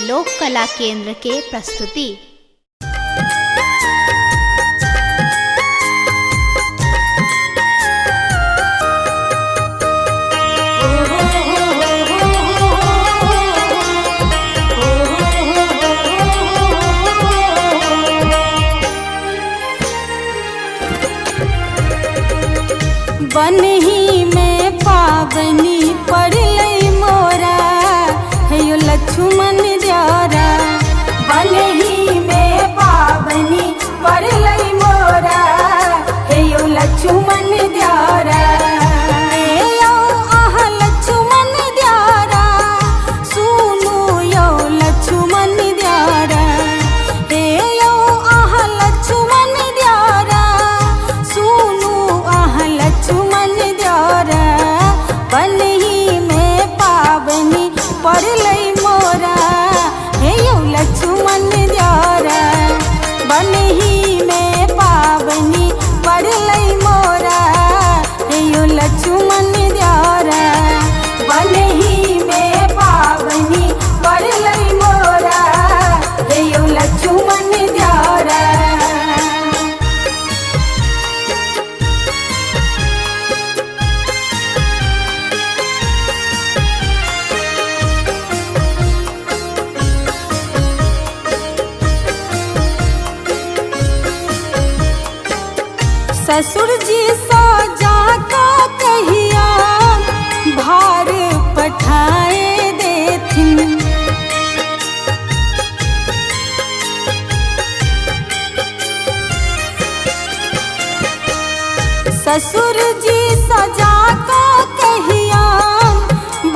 लोक कला केंद्र के प्रस्तुति। बनही में पावनी पड़लई मोरा हेयो लक्ष्मण द्वारा। बनही में पावनी पड़लई मोरा हेयो लक्ष्मण द्वारा। यो आह लक्ष्मण द्वारा सुनु यो लक्ष्मण द्वारा। यो आह लक्ष्मण द्वारा सुनु आह लक्ष्मण द्वारा। बनही में पावनी पड़लई मोरा हेयो लक्ष्मण द्वारा। बनही में पावनी पड़लई मोरा हेयो लक्ष्मण द्वारा। बनही में पावनी पड़लई मोरा हेयो लक्ष्मण द्वारा। ससुर जी सजा का कहिया भार पठाए देथिन। ससुर जी सजा का कहिया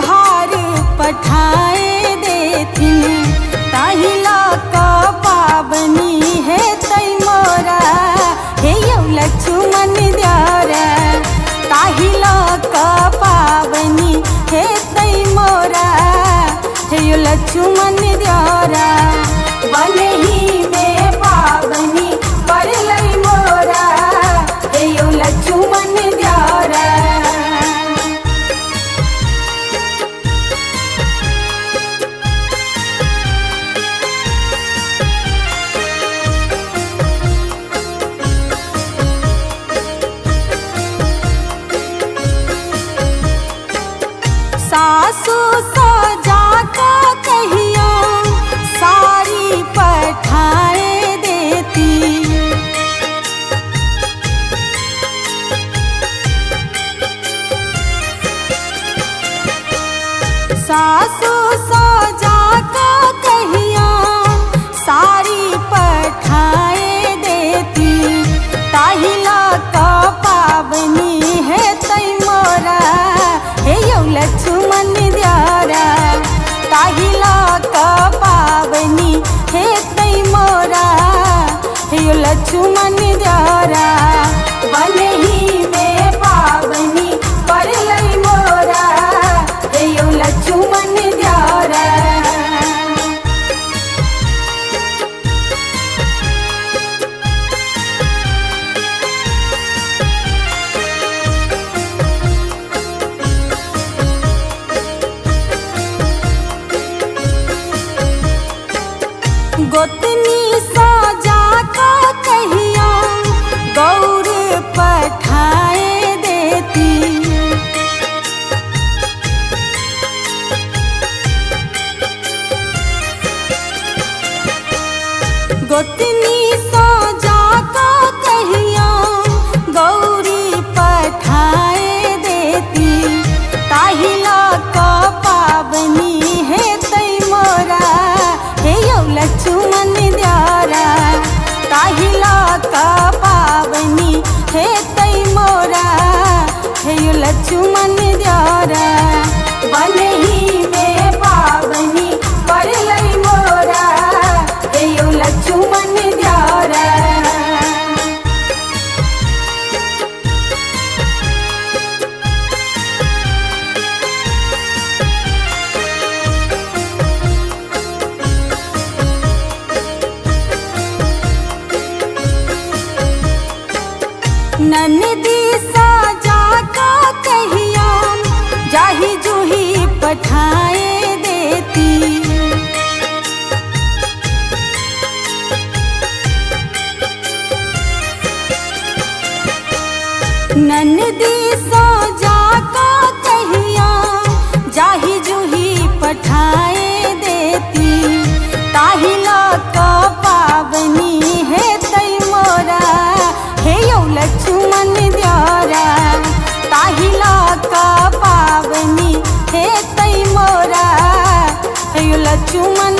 भार पठाए देथिन। ताहिला का पावनी है तई मोरा हेयो लक्ष्मण द्वारा। ताहिला का पावनी है तई मोरा हेयो लक्ष्मण द्वारा। बनही में पावनी पड़लई मोरा हेयो लक्ष्मण द्वारा। सासु सजा का कहिया सारी पठाए देती। सासु सजा का कहिया सारी पठाए देती। ताहिला का पावनी है तई मोरा हेयो लक्ष्मण द्वारा। ताहिला का पावनी है तई मोरा हेयो लक्ष्मण द्वारा। बनही में पावनी पड़लई मोरा हेयो लक्ष्मण द्वारा। गोतनी सजा का कहिया गौर पठाए देती। गोतनी सजा का कहिया गौरी पठाए देती। ताहिला का पावनी है तई मोरा हेयो लक्ष्मण द्वारा। ताहिला का पावनी है तई मोरा हेयो लक्ष्मण द्वारा। बनही में पावनी पड़लई मोरा हेयो लक्ष्मण द्वारा। ननदी सजा का कहिया जाही जूही पठा चुमन